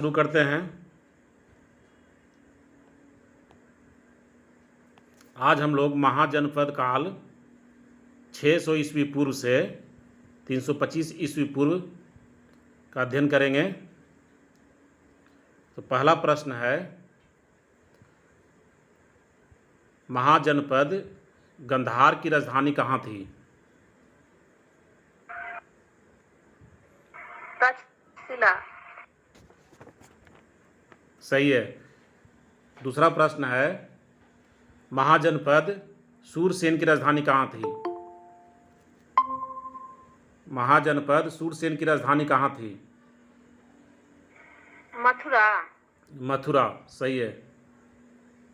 शुरू करते हैं। आज हम लोग महाजनपद काल 600 ईस्वी पूर्व से 325 ईस्वी पूर्व का अध्ययन करेंगे। तो पहला प्रश्न है, महाजनपद गंधार की राजधानी कहाँ थी? तक्षशिला। सही है। दूसरा प्रश्न है, महाजनपद सूरसेन की राजधानी कहाँ थी? महाजनपद सूरसेन की राजधानी कहाँ थी? मथुरा। मथुरा। सही है।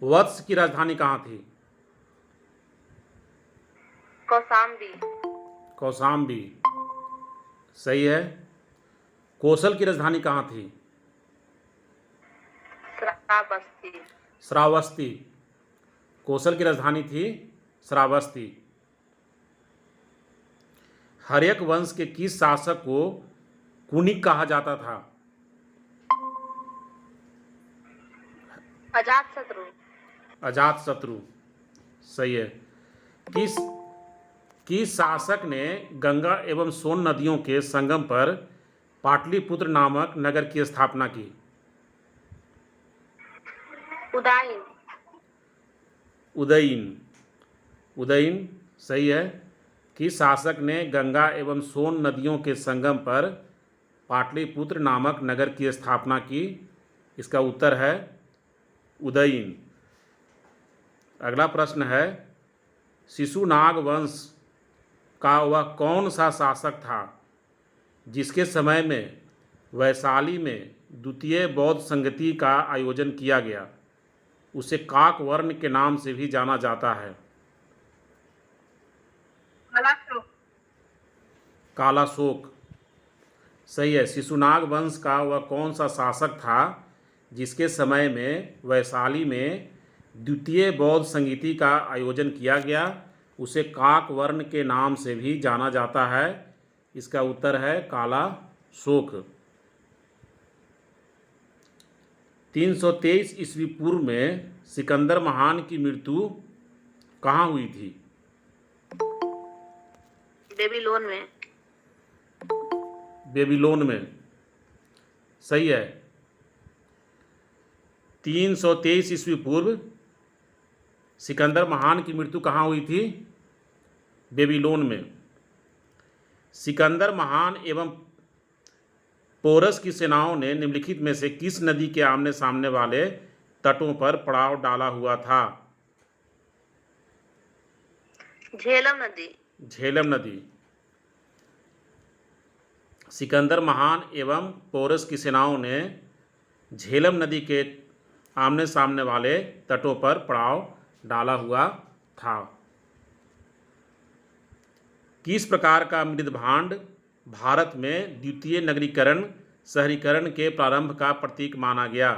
वत्स की राजधानी कहाँ थी? कौशाम्बी। कौशाम्बी। सही है। कौशल की राजधानी कहाँ थी? श्रावस्ती। श्रावस्ती। कौशल की राजधानी थी श्रावस्ती। हर्यक वंश के किस शासक को कुनिक कहा जाता था? अजातशत्रु। अजातशत्रु। सही है। किस शासक ने गंगा एवं सोन नदियों के संगम पर पाटलिपुत्र नामक नगर की स्थापना की? उदयन। उदयन। उदयन। सही है। किस शासक ने गंगा एवं सोन नदियों के संगम पर पाटलिपुत्र नामक नगर की स्थापना की? इसका उत्तर है उदयन। अगला प्रश्न है, शिशुनाग वंश का वह कौन सा शासक था जिसके समय में वैशाली में द्वितीय बौद्ध संगति का आयोजन किया गया? उसे काकवर्ण के नाम से भी जाना जाता है। कालाशोक। सही है। शिशुनाग वंश का वह कौन सा शासक था जिसके समय में वैशाली में द्वितीय बौद्ध संगीति का आयोजन किया गया? उसे काकवर्ण के नाम से भी जाना जाता है। इसका उत्तर है कालाशोक। 323 ईस्वी पूर्व में सिकंदर महान की मृत्यु कहाँ हुई थी? बेबीलोन में। बेबीलोन में। सही है। 323 ईस्वी पूर्व सिकंदर महान की मृत्यु कहाँ हुई थी? बेबीलोन में। सिकंदर महान एवं पोरस की सेनाओं ने निम्नलिखित में से किस नदी के आमने सामने वाले तटों पर पड़ाव डाला हुआ था? झेलम नदी। झेलम नदी। सिकंदर महान एवं पोरस की सेनाओं ने झेलम नदी के आमने सामने वाले तटों पर पड़ाव डाला हुआ था। किस प्रकार का मृदभांड भारत में द्वितीय नगरीकरण शहरीकरण के प्रारंभ का प्रतीक माना गया?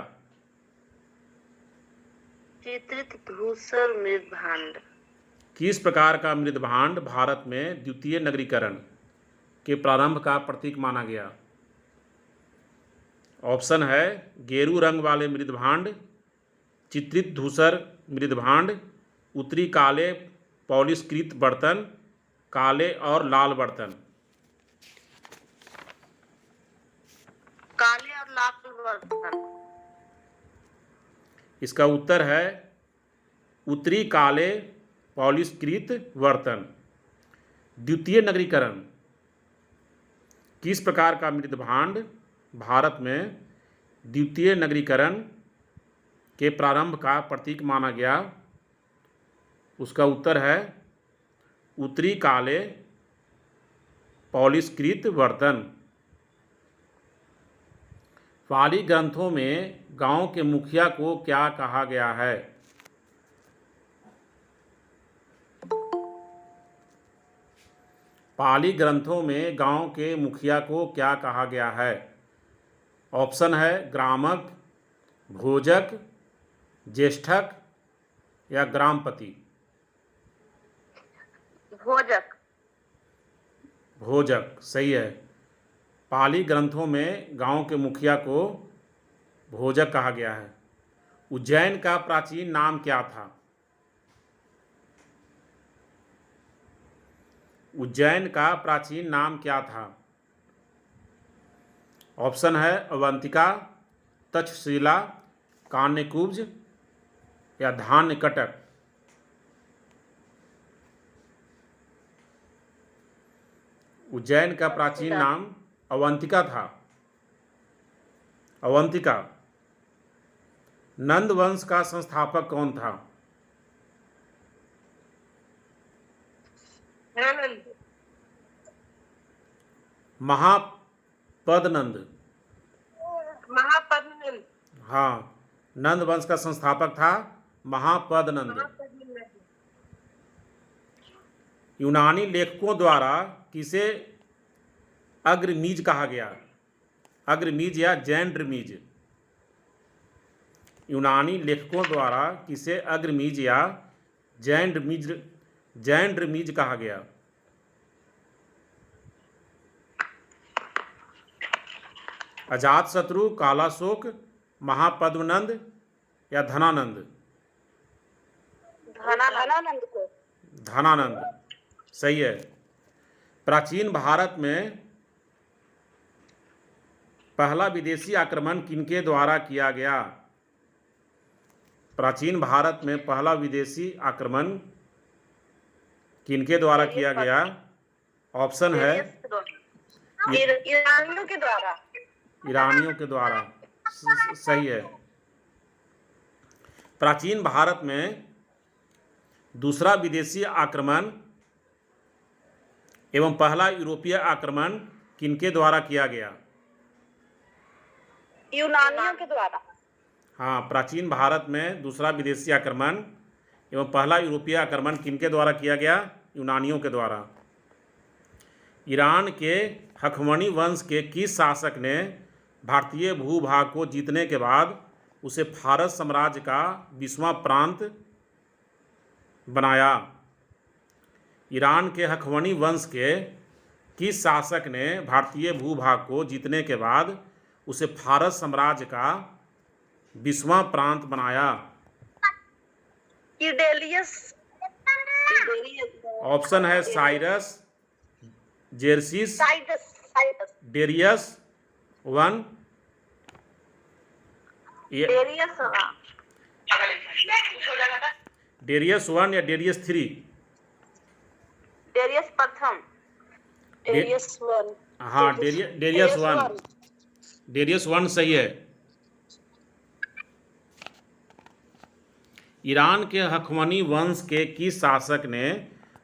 चित्रित धूसर मृदभांड। किस प्रकार का मृदभांड भारत में द्वितीय नगरीकरण के प्रारंभ का प्रतीक माना गया? ऑप्शन है, गेरू रंग वाले मृदभांड, चित्रित धूसर मृदभांड, उत्तरी काले पॉलिशकृत बर्तन, काले और लाल बर्तन। काले और लाल बर्तन। इसका उत्तर है उत्तरी काले पॉलिशकृत बर्तन। द्वितीय नगरीकरण। किस प्रकार का मृदभांड भारत में द्वितीय नगरीकरण के प्रारंभ का प्रतीक माना गया? उसका उत्तर है उत्तरी काले पॉलिशकृत बर्तन। पाली ग्रंथों में गांव के मुखिया को क्या कहा गया है? पाली ग्रंथों में गांव के मुखिया को क्या कहा गया है? ऑप्शन है, ग्रामक, भोजक, ज्येष्ठक या ग्रामपति। भोजक। भोजक। सही है। पाली ग्रंथों में गांव के मुखिया को भोजक कहा गया है। उज्जैन का प्राचीन नाम क्या था? उज्जैन का प्राचीन नाम क्या था? ऑप्शन है अवंतिका, तक्षशिला, कान्यकुब्ज या धान्यकटक। उज्जैन का प्राचीन नाम अवंतिका था। अवंतिका। नंद वंश का संस्थापक कौन था? महापदनंद। महापद्मनंद। हाँ, नंद वंश का संस्थापक था महापदनंद। यूनानी लेखकों द्वारा किसे अग्रमीज कहा गया? अग्रमीज या जैंड्रमीज। यूनानी लेखकों द्वारा किसे अग्रमीज या जैंड्रमीज कहा गया? अजातशत्रु, कालाशोक, महापद्मनंद या धनानंद। धनानंद को। धनानंद सही है। प्राचीन भारत में पहला विदेशी आक्रमण किनके द्वारा किया गया? प्राचीन भारत में पहला विदेशी आक्रमण किनके द्वारा किया गया? ऑप्शन है ईरानियों के द्वारा। ईरानियों के द्वारा सही है। प्राचीन भारत में दूसरा विदेशी आक्रमण एवं पहला यूरोपीय आक्रमण किनके द्वारा किया गया? यूनानियों के द्वारा। हाँ, प्राचीन भारत में दूसरा विदेशी आक्रमण एवं पहला यूरोपीय आक्रमण किनके द्वारा किया गया? यूनानियों के द्वारा। ईरान के हखमनी वंश के किस शासक ने भारतीय भूभाग को जीतने के बाद उसे फारस साम्राज्य का 20वां प्रांत बनाया? ईरान के हखमनी वंश के किस शासक ने भारतीय भूभाग को जीतने के बाद उसे फारस साम्राज्य का 20वां प्रांत बनाया? यूडेलियस। ऑप्शन है Cyrus, Xerxes, Darius one Darius one या डेरियस थ्री। डेरियस प्रथम। Darius one. हाँ, डेरियस वन। डेरियस वन सही है। ईरान के हखमनी वंश के किस शासक ने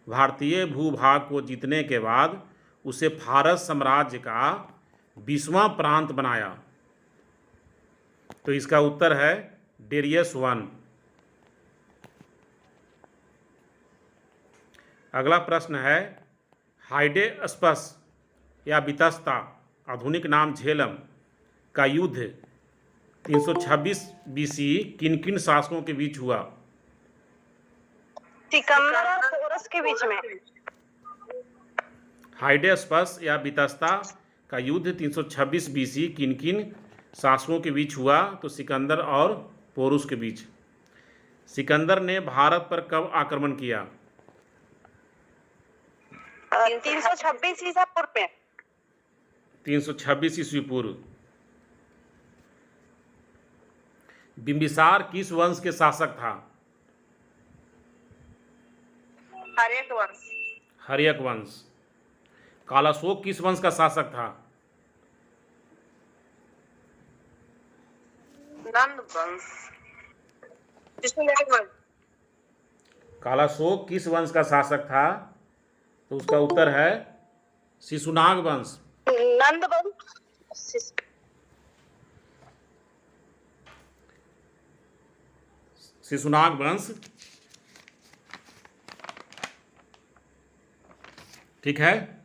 भारतीय भूभाग को जीतने के बाद उसे फारस साम्राज्य का 20वां प्रांत बनाया? तो इसका उत्तर है डेरियस वन। अगला प्रश्न है हाइडेस्पस या बितस्ता, आधुनिक नाम झेलम, का युद्ध 326 बीसी किन किन शासकों के बीच हुआ? सिकंदर और पोरस के बीच में। हाइडेस्पस या बितस्ता का युद्ध 326 बीसी किन किन शासकों के बीच हुआ? तो सिकंदर और पोरुस के बीच। सिकंदर ने भारत पर कब आक्रमण किया? 326 ईसा पूर्व में। 326 ईस्वी पूर्व। बिंबिसार किस वंश के शासक था? हर्यक वंश। हर्यक वंश। कालाशोक किस वंश का शासक था? नंद वंश। कालाशोक किस वंश का शासक था? तो उसका उत्तर है शिशुनाग वंश। नंद वंश। शिशुनाग वंश। ठीक है।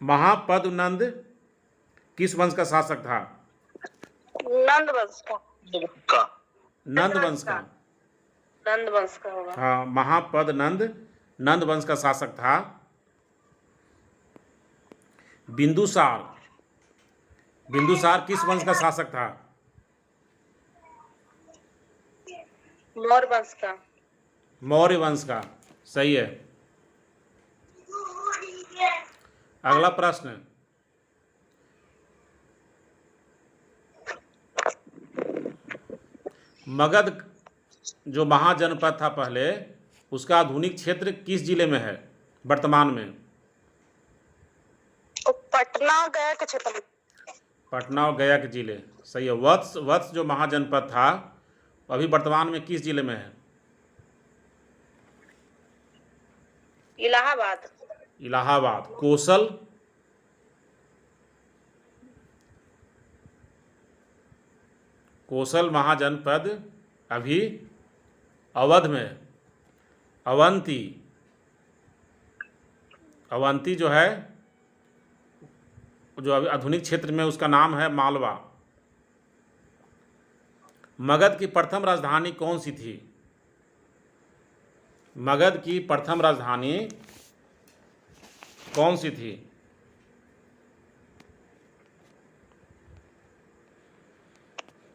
महापद्मनंद किस वंश का शासक था? नंद वंश का। नंद वंश का। नंद वंश का होगा। हाँ, महापद्मनंद नंद वंश का शासक था। बिंदुसार किस वंश का शासक था? मौर्य वंश का। मौर्य वंश का। सही है। अगला प्रश्न, मगध जो महाजनपद था पहले, उसका आधुनिक क्षेत्र किस जिले में है वर्तमान में? पटना गया के क्षेत्र में। पटना और गया के जिले। सही है। वत्स वत्स जो महाजनपद था अभी वर्तमान में किस जिले में है? इलाहाबाद। इलाहाबाद। कोसल, कोसल महाजनपद अभी अवध में है। अवंती, अवंती जो है, जो अभी आधुनिक क्षेत्र में उसका नाम है मालवा। मगध की प्रथम राजधानी कौन सी थी? मगध की प्रथम राजधानी कौन सी थी?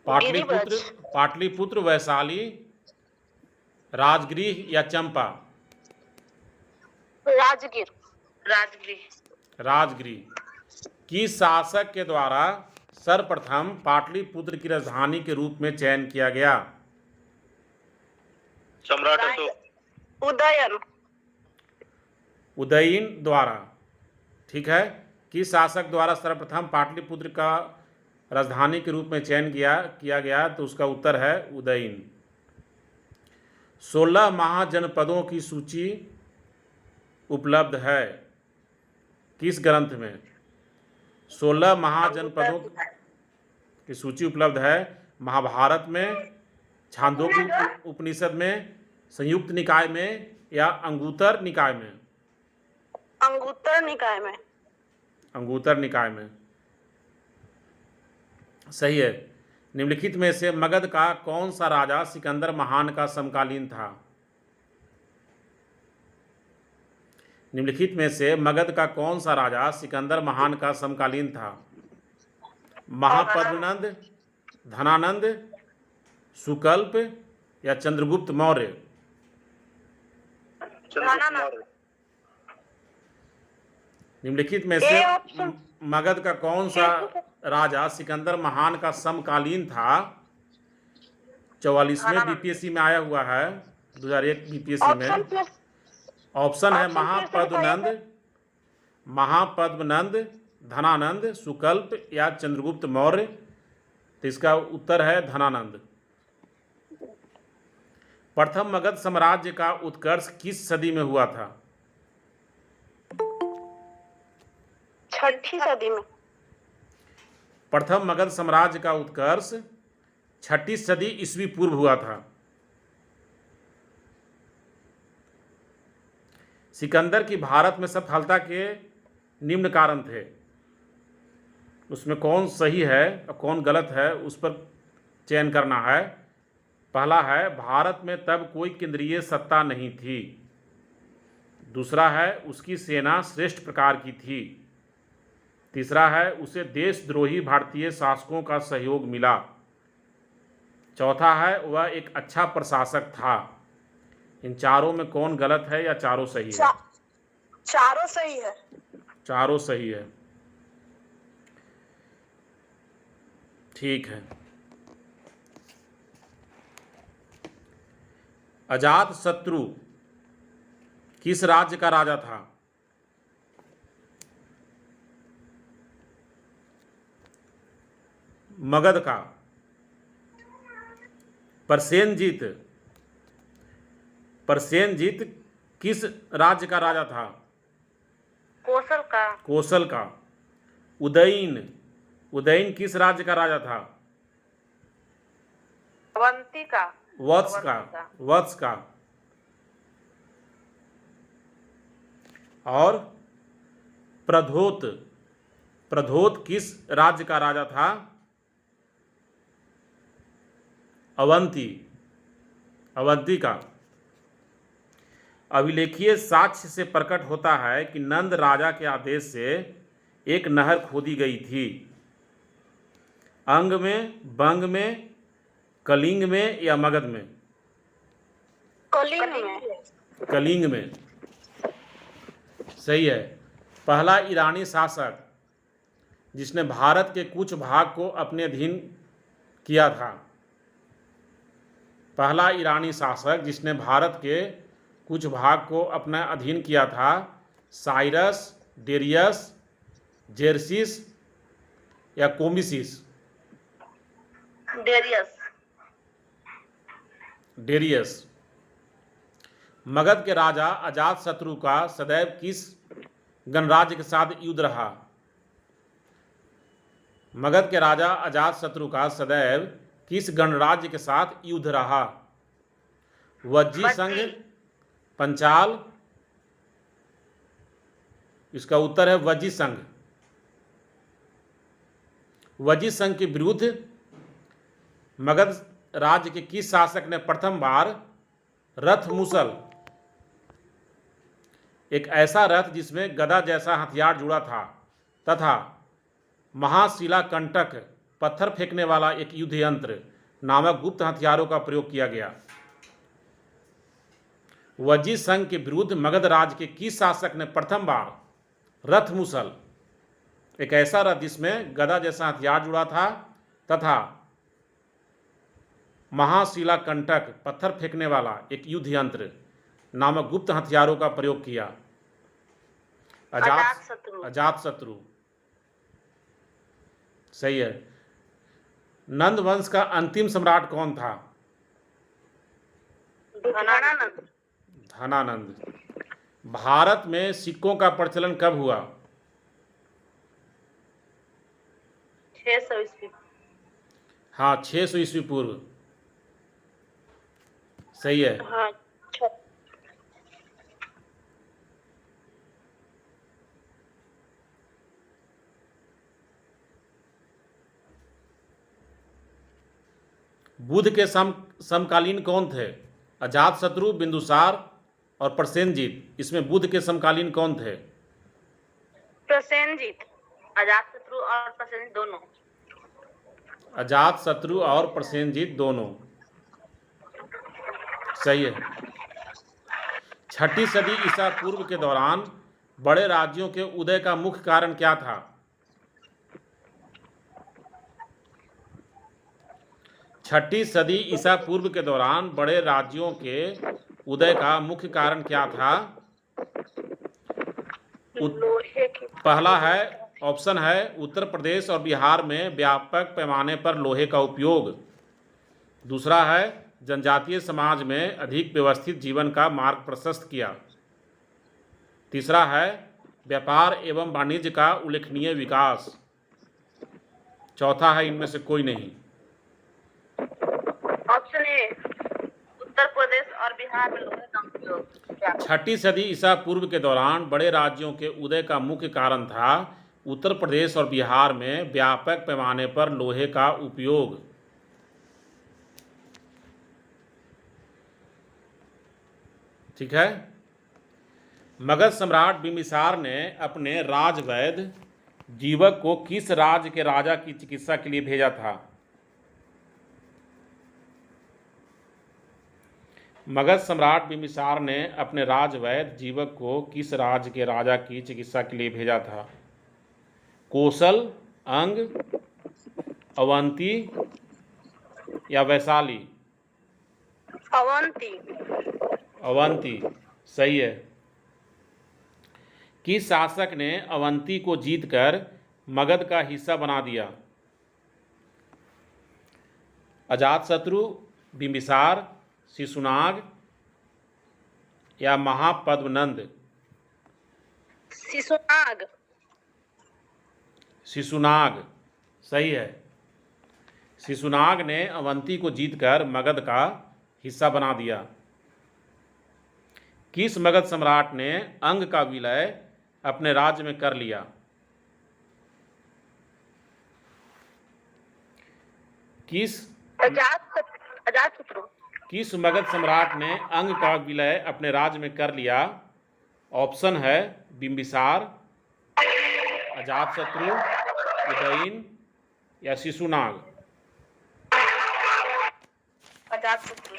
पाटलिपुत्र, पाटलिपुत्र, वैशाली, राजगृह या चंपा? राजगीर। राजगीर। राजगृह। किस शासक के द्वारा सर्वप्रथम पाटलिपुत्र की राजधानी के रूप में चयन किया गया? सम्राट अशोक। उदयन। उदयन द्वारा। ठीक है। किस शासक द्वारा सर्वप्रथम पाटलिपुत्र का राजधानी के रूप में चयन किया गया? तो उसका उत्तर है उदयन। 16 महाजनपदों की सूची उपलब्ध है किस ग्रंथ में? 16 महाजनपदों की सूची उपलब्ध है महाभारत में, छांदोग्य उपनिषद में, संयुक्त निकाय में या अंगुतर निकाय में? अंगुतर निकाय में। अंगुतर निकाय में। सही है। निम्नलिखित में से मगध का कौन सा राजा सिकंदर महान का समकालीन था? निम्नलिखित में से मगध का कौन सा राजा सिकंदर महान का समकालीन था? महापद्मनंद, धनानंद, सुकल्प या चंद्रगुप्त मौर्य? चंद्रगुप्त मौर्य। निम्नलिखित में से मगध का कौन सा राजा सिकंदर महान का समकालीन था? 44वें बीपीएससी में आया हुआ है, 2001 बीपीएससी में। ऑप्शन है महापद्मनंद, महापद्मनंद, धनानंद, सुकल्प या चंद्रगुप्त मौर्य। तो इसका उत्तर है धनानंद। प्रथम मगध साम्राज्य का उत्कर्ष किस सदी में हुआ था? 6ठी सदी में। प्रथम मगध साम्राज्य का उत्कर्ष 6ठी सदी ईस्वी पूर्व हुआ था। सिकंदर की भारत में सफलता के निम्न कारण थे, उसमें कौन सही है और कौन गलत है उस पर चयन करना है। पहला है भारत में तब कोई केंद्रीय सत्ता नहीं थी। दूसरा है उसकी सेना श्रेष्ठ प्रकार की थी। तीसरा है उसे देशद्रोही भारतीय शासकों का सहयोग मिला। चौथा है वह एक अच्छा प्रशासक था। इन चारों में कौन गलत है या चारों सही है? चारों सही है। चारों सही है। ठीक है। अजातशत्रु किस राज्य का राजा था? मगध का। परसेनजीत, परसेनजीत किस राज्य का राजा था? कोसल का। कोसल का। उदयन, उदयन किस राज्य का राजा था? अवंती का। वत्स का। वत्स का। और प्रधोत, प्रधोत किस राज्य का राजा था? अवंती, अवंती का। अभिलेखीय साक्ष्य से प्रकट होता है कि नंद राजा के आदेश से एक नहर खोदी गई थी। अंग में, बंग में, कलिंग में या मगध में? कलिंग में। कलिंग में। सही है। पहला ईरानी शासक जिसने भारत के कुछ भाग को अपने अधीन किया था। पहला ईरानी शासक जिसने भारत के कुछ भाग को अपना अधीन किया था, साइरस, डेरियस, जेरसिस या कोमिसिस? डेरियस। डेरियस। मगध के राजा अजातशत्रु का सदैव किस गणराज्य के साथ युद्ध रहा? मगध के राजा अजातशत्रु का सदैव किस गणराज्य के साथ युद्ध रहा? वज्जी संघ, पंचाल? इसका उत्तर है वज्जी संघ। वज्जी संघ के विरुद्ध मगध राज्य के किस शासक ने प्रथम बार रथ मुसल, एक ऐसा रथ जिसमें गदा जैसा हथियार जुड़ा था, तथा महाशिला कंटक, पत्थर फेंकने वाला एक युद्ध यंत्र नामक गुप्त हथियारों का प्रयोग किया गया? वज्जी संघ के विरुद्ध मगध राज्य के किस शासक ने प्रथम बार रथ मुसल, एक ऐसा रथ जिसमें गदा जैसा हथियार जुड़ा था तथा महाशिला कंटक, पत्थर फेंकने वाला एक युद्ध यंत्र नामक गुप्त हथियारों का प्रयोग किया? अजातशत्रु। सही है। नंद वंश का अंतिम सम्राट कौन था? धनानंद। धनानंद। भारत में सिक्कों का प्रचलन कब हुआ? 600 ईस्वी। हाँ, 600 ईस्वी पूर्व। सही है। हाँ। बुद्ध के समकालीन कौन थे? अजातशत्रु, बिंदुसार और प्रसेनजीत। इसमें बुद्ध के समकालीन कौन थे? प्रसेनजीत। अजातशत्रु और प्रसेनजीत दोनों। अजातशत्रु और प्रसेनजीत दोनों। सही है। 6ठी सदी ईसा पूर्व के दौरान बड़े राज्यों के उदय का मुख्य कारण क्या था? 6ठी सदी ईसा पूर्व के दौरान बड़े राज्यों के उदय का मुख्य कारण क्या था? पहला है, ऑप्शन है, उत्तर प्रदेश और बिहार में व्यापक पैमाने पर लोहे का उपयोग। दूसरा है, जनजातीय समाज में अधिक व्यवस्थित जीवन का मार्ग प्रशस्त किया। तीसरा है, व्यापार एवं वाणिज्य का उल्लेखनीय विकास। चौथा है, इनमें से कोई नहीं। ऑप्शन ए, उत्तर प्रदेश और बिहार में लोहे का उपयोग। 6ठी सदी ईसा पूर्व के दौरान बड़े राज्यों के उदय का मुख्य कारण था उत्तर प्रदेश और बिहार में व्यापक पैमाने पर लोहे का उपयोग। ठीक है। मगध सम्राट बिंबिसार ने अपने राजवैद्य जीवक को किस राज्य के राजा की चिकित्सा के लिए भेजा था? मगध सम्राट बिंबिसार ने अपने राजवैद्य जीवक को किस राज्य के राजा की चिकित्सा के लिए भेजा था? कौशल, अंग, अवंती या वैशाली? अवंती। अवंती। सही है। किस शासक ने अवंती को जीतकर मगध का हिस्सा बना दिया? अजातशत्रु, बिंबिसार, शिशुनाग या महापद्मनंद? शिशुनाग। शिशुनाग। सही है। शिशुनाग ने अवंती को जीतकर मगध का हिस्सा बना दिया। किस मगध सम्राट ने अंग का विलय अपने राज्य में कर लिया? अजातशत्रु। किस मगध सम्राट ने अंग का विलय अपने राज्य में कर लिया? ऑप्शन है, बिंबिसार, अजातशत्रु, उदयन या शिशुनाग? अजातशत्रु।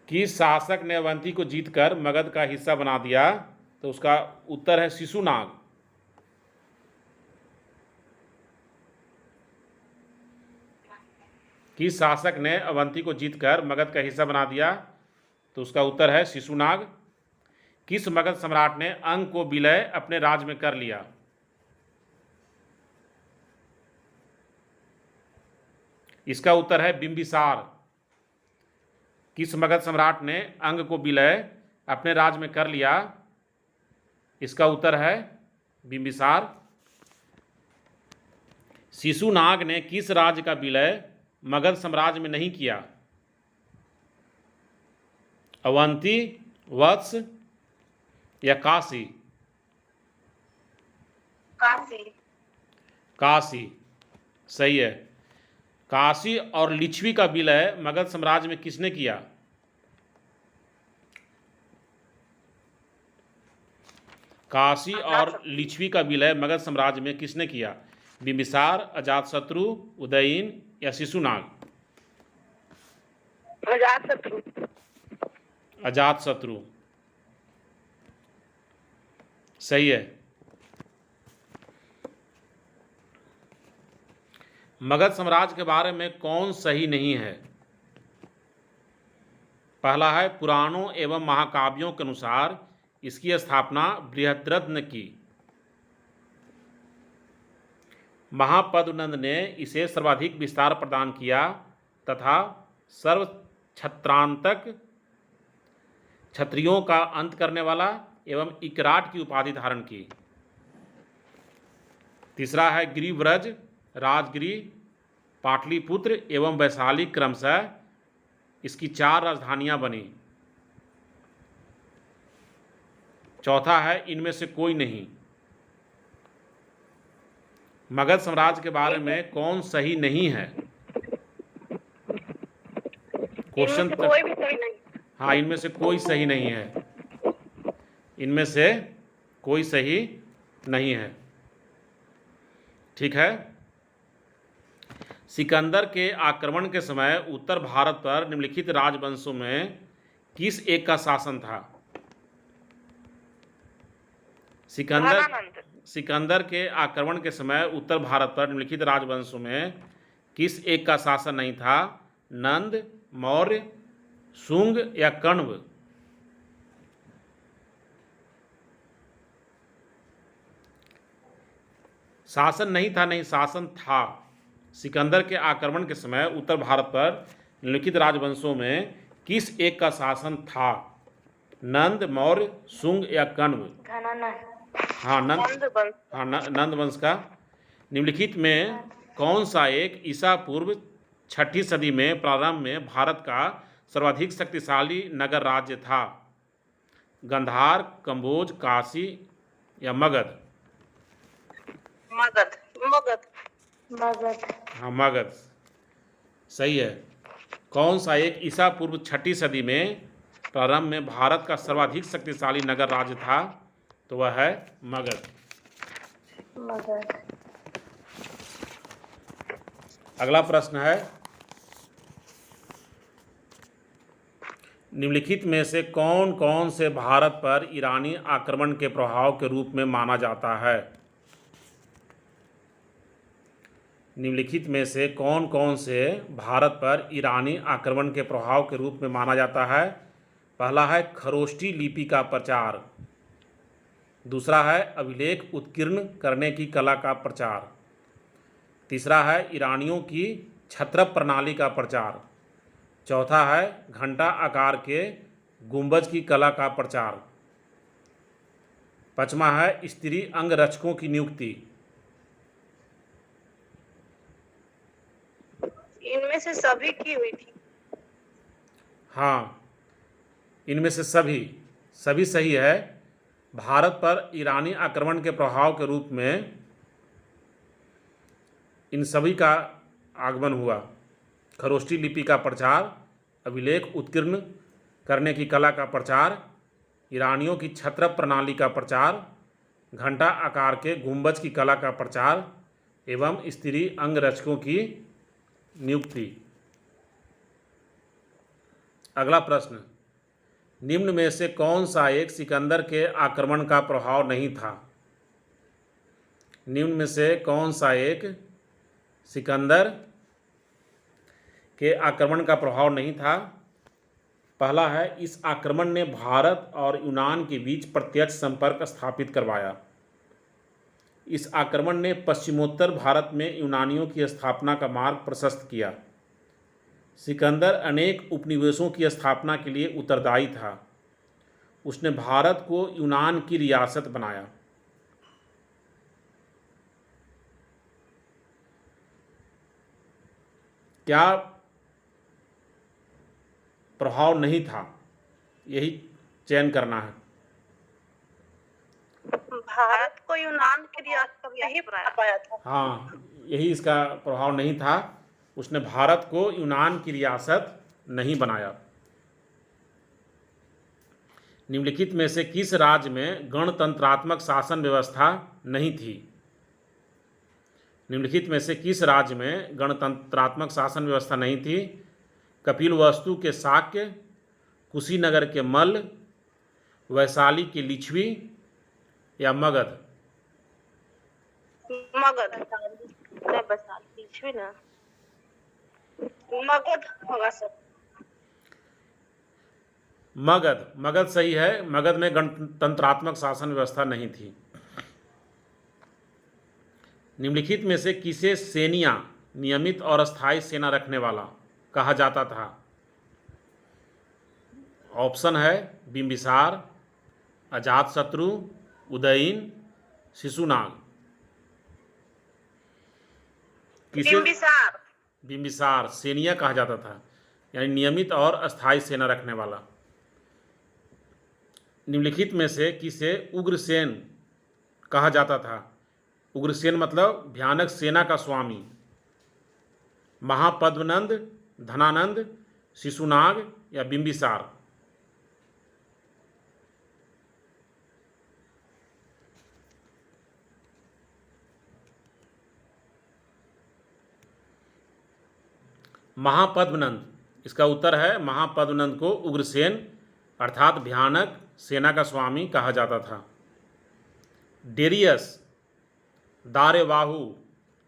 किस शासक ने अवंती को जीतकर मगध का हिस्सा बना दिया? तो उसका उत्तर है शिशुनाग। किस शासक ने अवंती को जीतकर मगध का हिस्सा बना दिया? तो उसका उत्तर है शिशुनाग। किस मगध सम्राट ने अंग को विलय अपने राज में कर लिया? इसका उत्तर है बिंबिसार। किस मगध सम्राट ने अंग को विलय अपने राज में कर लिया? इसका उत्तर है बिंबिसार। शिशुनाग ने किस राज्य का विलय मगध साम्राज्य में नहीं किया? अवंती, वत्स या काशी? काशी। काशी सही है। काशी और लिच्छवी का विलय मगध साम्राज्य में किसने किया? काशी और लिच्छवी का विलय मगध साम्राज्य में किसने किया? बिंबिसार, अजातशत्रु, उदयीन या शिशुनाग? अजातशत्रु। अजातशत्रु सही है। मगध साम्राज्य के बारे में कौन सही नहीं है? पहला है पुराणों एवं महाकाव्यों के अनुसार इसकी स्थापना बृहद्रथ ने की। महापद्मनंद ने इसे सर्वाधिक विस्तार प्रदान किया तथा सर्व छत्रांतक, क्षत्रियों का अंत करने वाला एवं इकराट की उपाधि धारण की। तीसरा है गिरिव्रज, राजगिरी, पाटलिपुत्र एवं वैशाली क्रमशः इसकी 4 राजधानियां बनी। चौथा है इनमें से कोई नहीं। मगध साम्राज्य के बारे में कौन सही नहीं है? क्वेश्चन कोई भी सही नहीं। हाँ, इनमें से कोई सही नहीं है। इनमें से कोई सही नहीं है। ठीक है। सिकंदर के आक्रमण के समय उत्तर भारत पर निम्नलिखित राजवंशों में किस एक का शासन था? सिकंदर के आक्रमण के समय उत्तर भारत पर निम्नलिखित राजवंशों में किस एक का शासन नहीं था? नंद, मौर्य, शुंग या कण्व? शासन नहीं था, नहीं, शासन था। सिकंदर के आक्रमण के समय उत्तर भारत पर निम्नलिखित राजवंशों में किस एक का शासन था? नंद, मौर्य, शुंग या कण्व? हाँ, नंद वंश का। निम्नलिखित में कौन सा एक ईसा पूर्व 6ठी सदी में प्रारंभ में भारत का सर्वाधिक शक्तिशाली नगर राज्य था? गंधार, कंबोज, काशी या मगध? मगध। हाँ, मगध सही है। कौन सा एक ईसा पूर्व 6ठी सदी में प्रारंभ में भारत का सर्वाधिक शक्तिशाली नगर राज्य था? तो वह है मगध। अगला प्रश्न है, निम्नलिखित में से कौन कौन से भारत पर ईरानी आक्रमण के प्रभाव के रूप में माना जाता है? निम्नलिखित में से कौन कौन से भारत पर ईरानी आक्रमण के प्रभाव के रूप में माना जाता है? पहला है खरोष्ठी लिपि का प्रचार। दूसरा है अभिलेख उत्कीर्ण करने की कला का प्रचार। तीसरा है ईरानियों की छत्रप प्रणाली का प्रचार। चौथा है घंटा आकार के गुंबज की कला का प्रचार। पांचवा है स्त्री अंगरक्षकों की नियुक्ति। इनमें से सभी की हुई थी। हाँ, इनमें से सभी सही है। भारत पर ईरानी आक्रमण के प्रभाव के रूप में इन सभी का आगमन हुआ। खरोष्ठी लिपि का प्रचार, अभिलेख उत्कीर्ण करने की कला का प्रचार, ईरानियों की छत्रप प्रणाली का प्रचार, घंटा आकार के गुंबज की कला का प्रचार एवं स्त्री अंगरक्षकों की नियुक्ति। अगला प्रश्न, निम्न में से कौन सा एक सिकंदर के आक्रमण का प्रभाव नहीं था? निम्न में से कौन सा एक सिकंदर के आक्रमण का प्रभाव नहीं था? पहला है, इस आक्रमण ने भारत और यूनान के बीच प्रत्यक्ष संपर्क स्थापित करवाया। इस आक्रमण ने पश्चिमोत्तर भारत में यूनानियों की स्थापना का मार्ग प्रशस्त किया। सिकंदर अनेक उपनिवेशों की स्थापना के लिए उत्तरदायी था। उसने भारत को यूनान की रियासत बनाया। क्या प्रभाव नहीं था, यही चयन करना है। भारत को यूनान की रियासत नहीं बना पाया था। हाँ, यही इसका प्रभाव नहीं था। उसने भारत को यूनान की रियासत नहीं बनाया। निम्नलिखित में से किस राज्य में गणतंत्रात्मक शासन व्यवस्था नहीं थी? निम्नलिखित में से किस राज्य में गणतंत्रात्मक शासन व्यवस्था नहीं थी? कपिलवस्तु के शाक्य, कुशीनगर के मल्ल, वैशाली के लिच्छवी या मगध? मगध ना, मगध होगा सर। मगध सही है। मगध में गणतंत्रात्मक शासन व्यवस्था नहीं थी। निम्नलिखित में से किसे सेनिया, नियमित और अस्थायी सेना रखने वाला कहा जाता था? ऑप्शन है बिंबिसार, अजातशत्रु, उदयीन, शिशुनाग। किसे बिंबिसार सेनिया कहा जाता था, यानी नियमित और अस्थायी सेना रखने वाला। निम्नलिखित में से किसे उग्रसेन कहा जाता था? उग्रसेन मतलब भयानक सेना का स्वामी। महापद्मनंद, धनानंद, शिशुनाग या बिंबिसार? महापद्मनंद, इसका उत्तर है महापद्मनंद को उग्रसेन अर्थात भयानक सेना का स्वामी कहा जाता था। डेरियस दारेवाहु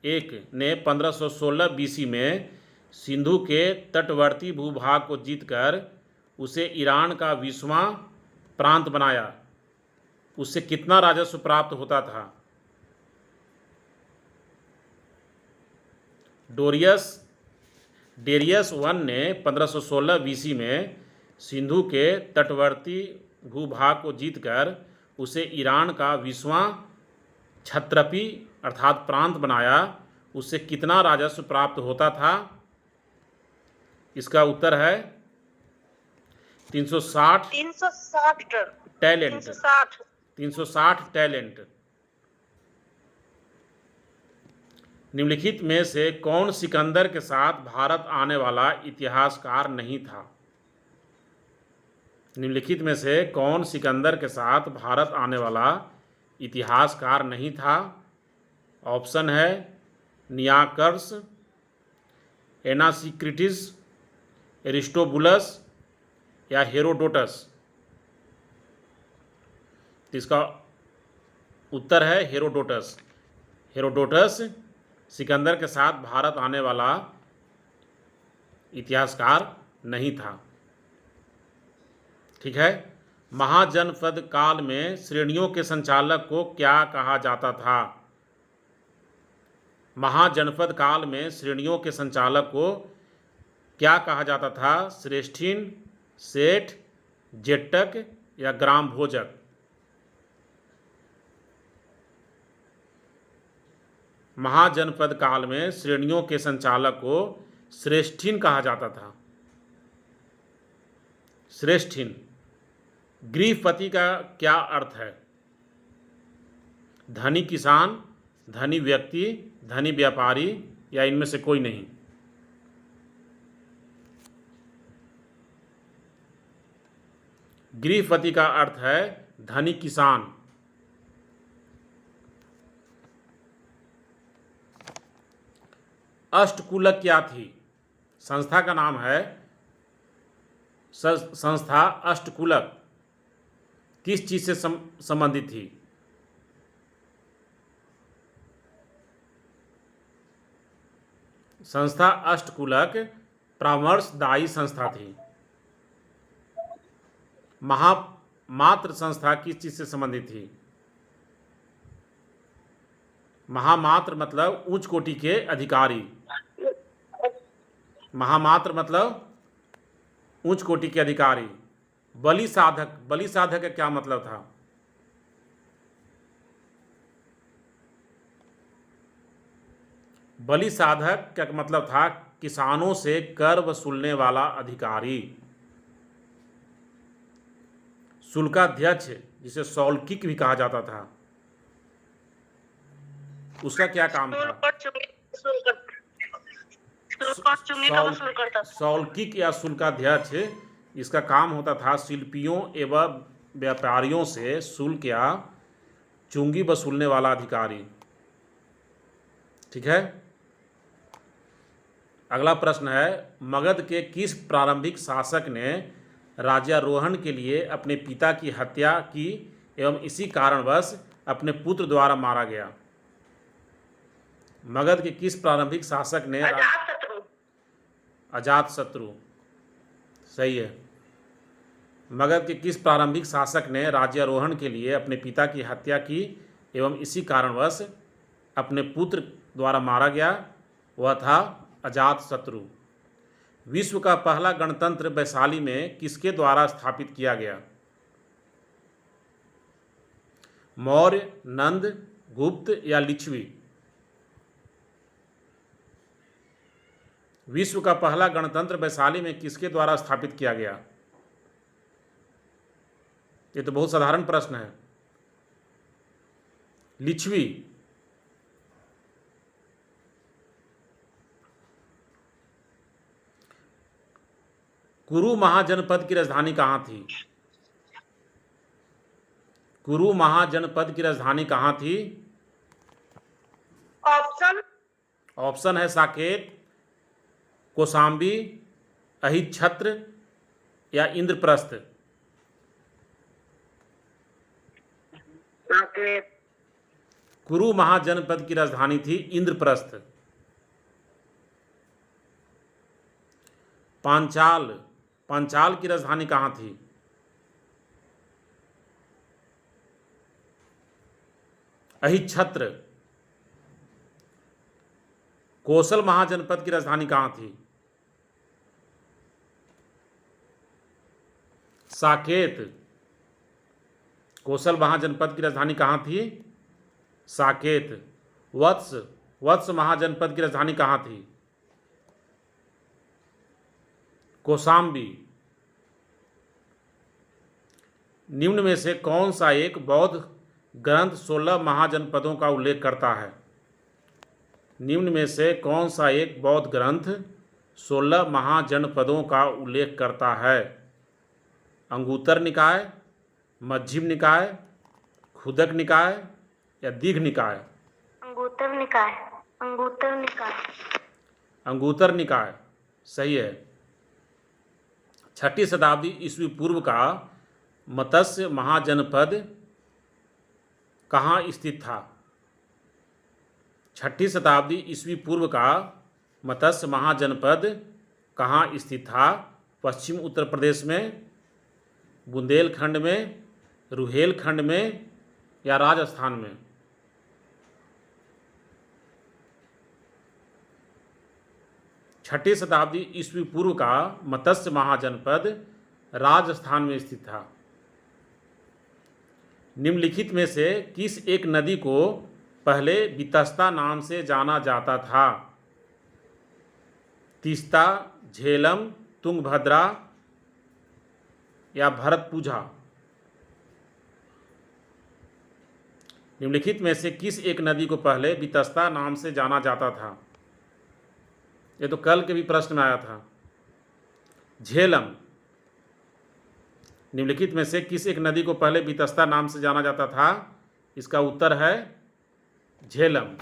एक ने 1516 बीसी में सिंधु के तटवर्ती भूभाग को जीतकर उसे ईरान का 20वां प्रांत बनाया। उससे कितना राजस्व प्राप्त होता था? डेरियस वन ने 1516 बीसी में सिंधु के तटवर्ती भूभाग को जीतकर उसे ईरान का 20वां क्षत्रपी अर्थात प्रांत बनाया। उससे कितना राजस्व प्राप्त होता था? इसका उत्तर है 360 टैलेंट। 360 टैलेंट। निम्नलिखित में से कौन सिकंदर के साथ भारत आने वाला इतिहासकार नहीं था? निम्नलिखित में से कौन सिकंदर के साथ भारत आने वाला इतिहासकार नहीं था? ऑप्शन है नियाकर्स, एनासिक्रिटिस, एरिस्टोबुलस या हेरोडोटस। इसका उत्तर है हेरोडोटस। हेरोडोटस सिकंदर के साथ भारत आने वाला इतिहासकार नहीं था। ठीक है। महाजनपद काल में श्रेणियों के संचालक को क्या कहा जाता था? महाजनपद काल में श्रेणियों के संचालक को क्या कहा जाता था? श्रेष्ठीन, सेठ, जेट्टक या ग्राम भोजक? महाजनपद काल में श्रेणियों के संचालक को श्रेष्ठीन कहा जाता था। श्रेष्ठीन। गृहपति का क्या अर्थ है? धनी किसान, धनी व्यक्ति, धनी व्यापारी या इनमें से कोई नहीं? गृहपति का अर्थ है धनी किसान। अष्टकुलक क्या थी? संस्था का नाम है संस्था अष्टकुलक, किस चीज से संबंधित थी? संस्था अष्टकुलक परामर्शदायी संस्था थी। महामात्र संस्था किस चीज से संबंधित थी? महामात्र मतलब उच्च कोटि के अधिकारी। महामात्र मतलब उच्च कोटि के अधिकारी। बलि साधक, बलि साधक का क्या मतलब था? बलि साधक का मतलब था किसानों से कर वसूलने वाला अधिकारी। शुल्काध्यक्ष, जिसे सौल्किक भी कहा जाता था, उसका क्या काम था? सौल्किक या शुल्काध्यक्ष, इसका काम होता था शिल्पियों एवं व्यापारियों से शुल्क या चुंगी वसूलने वाला अधिकारी। ठीक है। अगला प्रश्न है, मगध के किस प्रारंभिक शासक ने राज्यारोहण के लिए अपने पिता की हत्या की एवं इसी कारणवश अपने पुत्र द्वारा मारा गया? मगध के किस प्रारंभिक शासक ने? अजातशत्रु। सही है। मगध के किस प्रारंभिक शासक ने राज्यारोहण के लिए अपने पिता की हत्या की एवं इसी कारणवश अपने पुत्र द्वारा मारा गया? वह था अजातशत्रु। विश्व का पहला गणतंत्र वैशाली में किसके द्वारा स्थापित किया गया? मौर्य, नंद, गुप्त या लिच्छवी? विश्व का पहला गणतंत्र वैशाली में किसके द्वारा स्थापित किया गया? ये तो बहुत साधारण प्रश्न है। लिच्छवी। कुरु महाजनपद की राजधानी कहाँ थी? कुरु महाजनपद की राजधानी कहाँ थी? ऑप्शन है साकेत, कौशाम्बी, अहिच्छत्र या इंद्रप्रस्थ। कुरु महाजनपद की राजधानी थी इंद्रप्रस्थ। पांचाल, पांचाल की राजधानी कहाँ थी? अहिच्छत्र। कौशल महाजनपद की राजधानी कहाँ थी? साकेत। कौशल महाजनपद की राजधानी कहाँ थी? साकेत। वत्स, वत्स महाजनपद की राजधानी कहाँ थी? कौशाम्बी। निम्न में से कौन सा एक बौद्ध ग्रंथ 16 महाजनपदों का उल्लेख करता है? निम्न में से कौन सा एक बौद्ध ग्रंथ 16 महाजनपदों का उल्लेख करता है? अंगुत्तर निकाय, मध्यम निकाय, खुदक निकाय या दीघ निकाय? अंगुत्तर निकाय। अंगुत्तर निकाय। अंगुत्तर निकाय सही है। 6ठी शताब्दी ईस्वी पूर्व का मत्स्य महाजनपद कहाँ स्थित था? 6ठी शताब्दी ईस्वी पूर्व का मत्स्य महाजनपद कहाँ स्थित था? पश्चिम उत्तर प्रदेश में, बुंदेलखंड में, रुहेलखंड में या राजस्थान में? छठी शताब्दी ईस्वी पूर्व का मत्स्य महाजनपद राजस्थान में स्थित था। निम्नलिखित में से किस एक नदी को पहले वितस्ता नाम से जाना जाता था? तीस्ता, झेलम, तुंगभद्रा या भरतपुझा? निम्नलिखित में से किस एक नदी को पहले वितस्ता नाम से जाना जाता था? ये तो कल के भी प्रश्न में आया था। झेलम। निम्नलिखित में से किस एक नदी को पहले वितस्ता नाम से जाना जाता था? इसका उत्तर है झेलम।